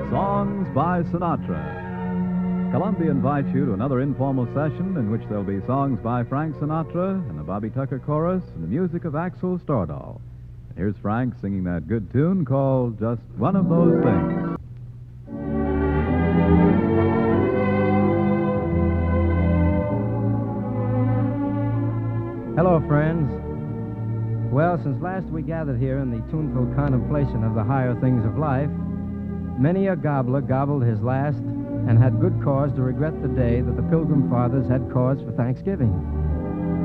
Songs by Sinatra. Columbia invites you to another informal session in which there'll be songs by Frank Sinatra and the Bobby Tucker Chorus and the music of Axel Stordahl. And here's Frank singing that good tune called Just One of Those Things. Hello, friends. Well, since last we gathered here in the tuneful contemplation of the higher things of life, many a gobbler gobbled his last and had good cause to regret the day that the Pilgrim Fathers had cause for Thanksgiving.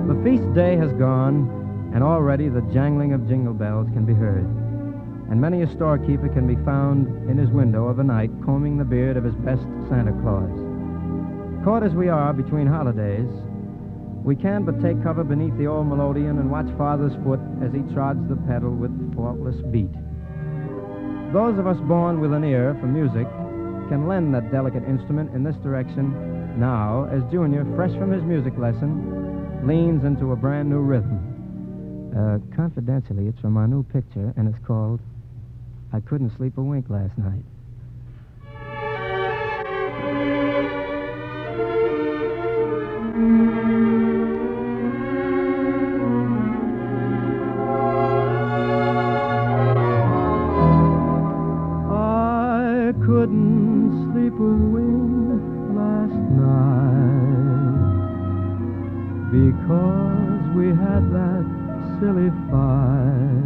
The feast day has gone, and already the jangling of jingle bells can be heard. And many a storekeeper can be found in his window of a night combing the beard of his best Santa Claus. Caught as we are between holidays, we can but take cover beneath the old melodeon and watch Father's foot as he trods the pedal with faultless beat. Those of us born with an ear for music can lend that delicate instrument in this direction now as Junior, fresh from his music lesson, leans into a brand new rhythm. Confidentially, it's from my new picture, and it's called I Couldn't Sleep a Wink Last Night. Couldn't sleep a wink last night because we had that silly fight.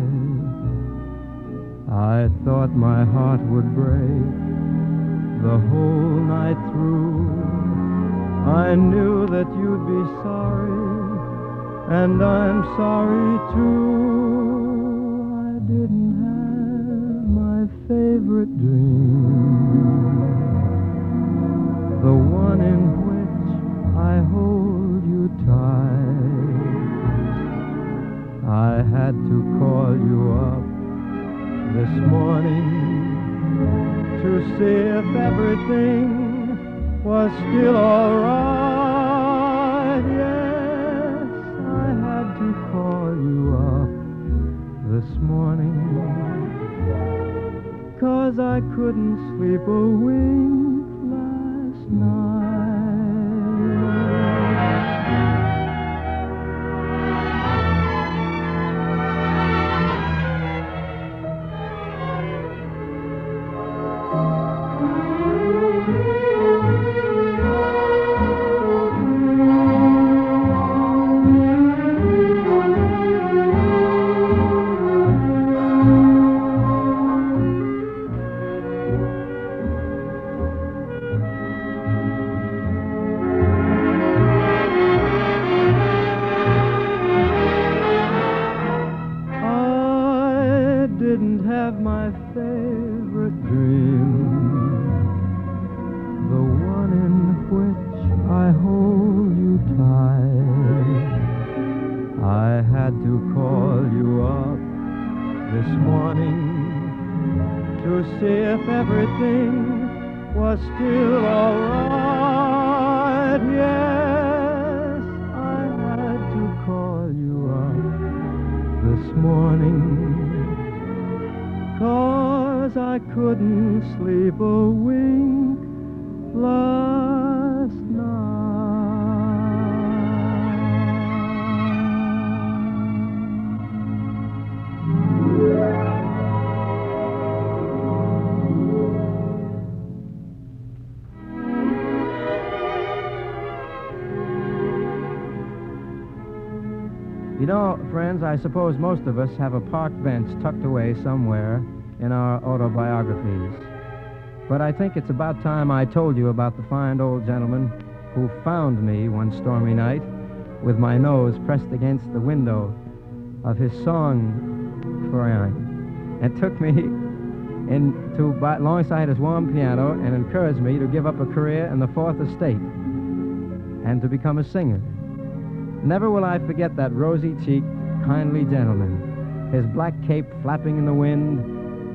I thought my heart would break the whole night through. I knew that you'd be sorry, and I'm sorry too. I didn't have my favorite dream, the one in which I hold you tight. I had to call you up this morning to see if everything was still all right. Yes, I had to call you up this morning 'cause I couldn't sleep a wink last night. Didn't have my favorite dream, the one in which I hold you tight. I had to call you up this morning to see if everything was still all right. Yes, I had to call you up this morning 'cause I couldn't sleep a wink last night. You know, friends, I suppose most of us have a park bench tucked away somewhere in our autobiographies. But I think it's about time I told you about the fine old gentleman who found me one stormy night with my nose pressed against the window of his song Frank, and took me alongside his warm piano and encouraged me to give up a career in the Fourth Estate and to become a singer. Never will I forget that rosy-cheeked, kindly gentleman, his black cape flapping in the wind,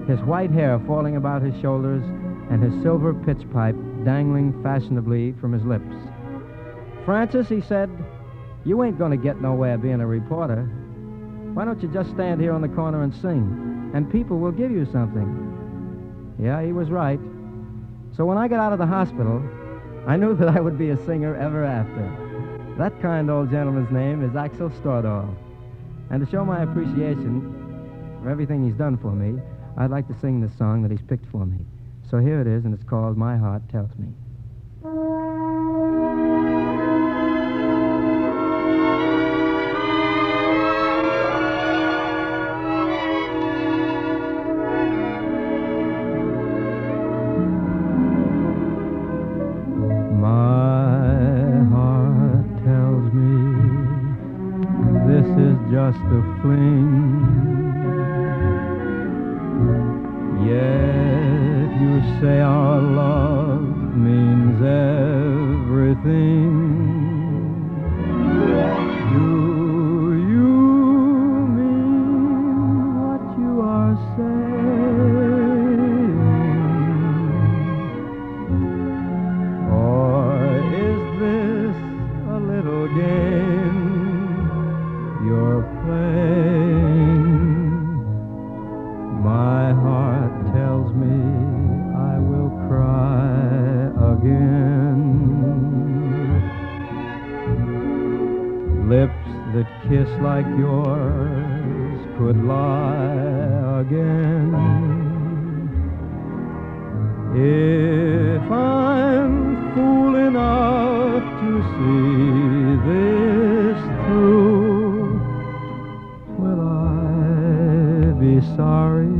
his white hair falling about his shoulders, and his silver pitch pipe dangling fashionably from his lips. "Francis," he said, "you ain't going to get nowhere being a reporter. Why don't you just stand here on the corner and sing, and people will give you something." Yeah, he was right. So when I got out of the hospital, I knew that I would be a singer ever after. That kind old gentleman's name is Axel Stordahl. And to show my appreciation for everything he's done for me, I'd like to sing this song that he's picked for me. So here it is, and it's called My Heart Tells Me. Just a fling, yet you say our love means everything. Do you mean what you are saying, or is this a little game you're playing? My heart tells me I will cry again. Lips that kiss like yours could lie again. If I'm fool enough to see this through, will I be sorry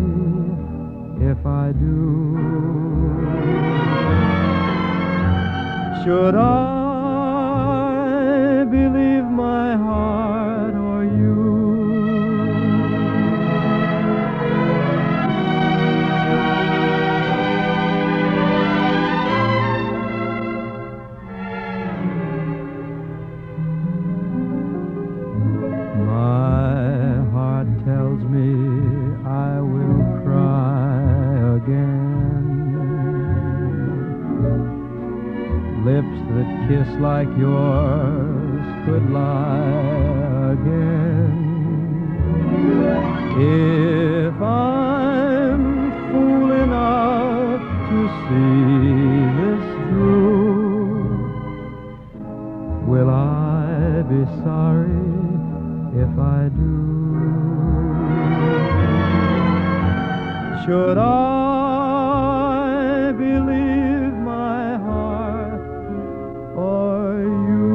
if I do? Should I believe my heart or you? Tells me I will cry again. Lips that kiss like yours could lie again. If I'm fool enough to see this through, will I be sorry if I do? Should I believe my heart or you?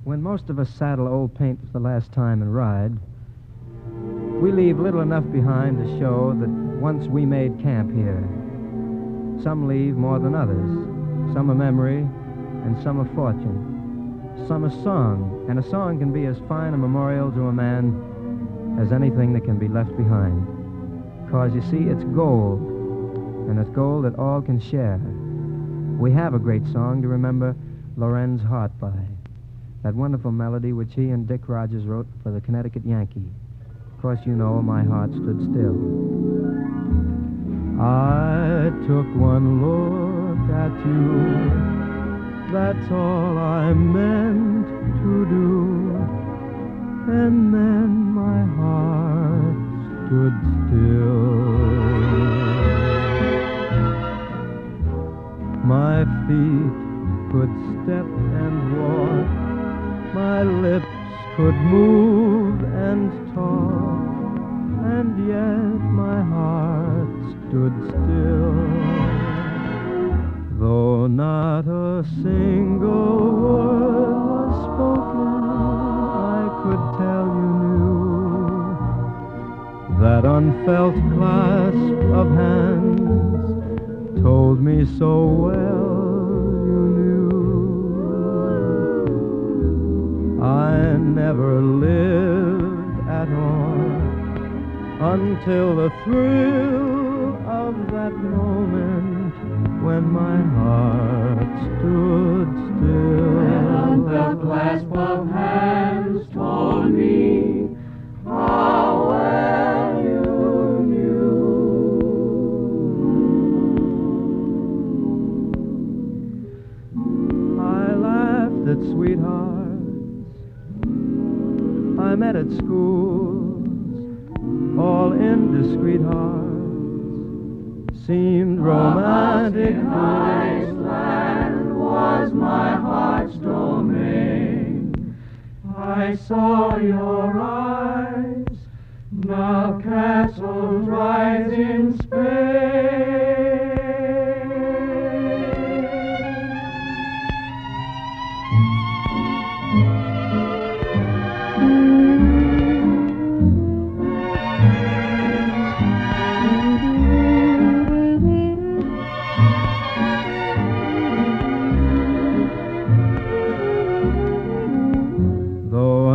When most of us saddle old paint for the last time and ride, we leave little enough behind to show that once we made camp here. Some leave more than others. Some a memory, and some a fortune. Some a song, and a song can be as fine a memorial to a man as anything that can be left behind. 'Cause you see, it's gold, and it's gold that all can share. We have a great song to remember Loren's heart by. That wonderful melody which he and Dick Rogers wrote for the Connecticut Yankee. Of course, you know, My Heart Stood Still. I took one look at you, that's all I meant to do, and then my heart stood still. My feet could step and walk, my lips could move and talk, and yet my heart stood still. Though not a single word was spoken, I could tell you knew. That unfelt clasp of hands told me so well you knew. I never lived at all until the thrill of that moment when my heart stood still. And the clasp of hands told me how well you knew. sweethearts I met at schools, all indiscreet hearts, seemed romantic. Iceland was my heart's domain. I saw your eyes, now castles rise in Spain.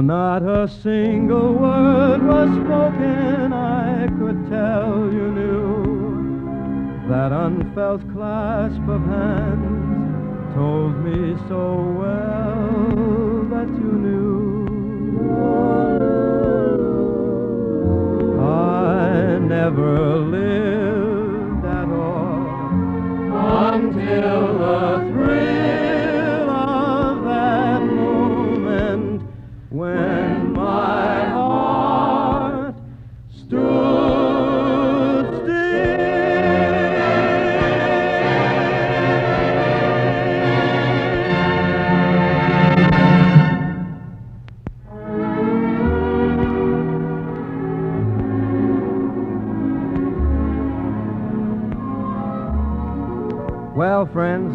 Not a single word was spoken, I could tell you knew. That unfelt clasp of hands told me so well that you knew. I never lived at all until the thrill of that moment when my heart stood Well, friends,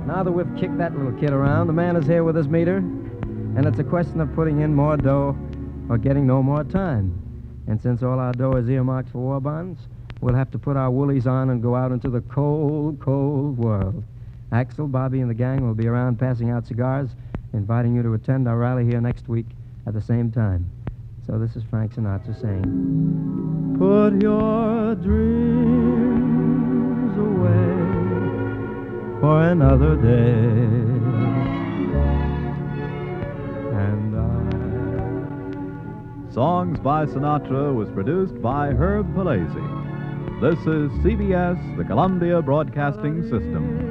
now that we've kicked that little kid around, the man is here with his meter, and it's a question of putting in more dough or getting no more time. And since all our dough is earmarked for war bonds, we'll have to put our woolies on and go out into the cold, cold world. Axel, Bobby, and the gang will be around passing out cigars, inviting you to attend our rally here next week at the same time. So this is Frank Sinatra saying, put your dreams away for another day. Songs by Sinatra was produced by Herb Palazzi. This is CBS, the Columbia Broadcasting System.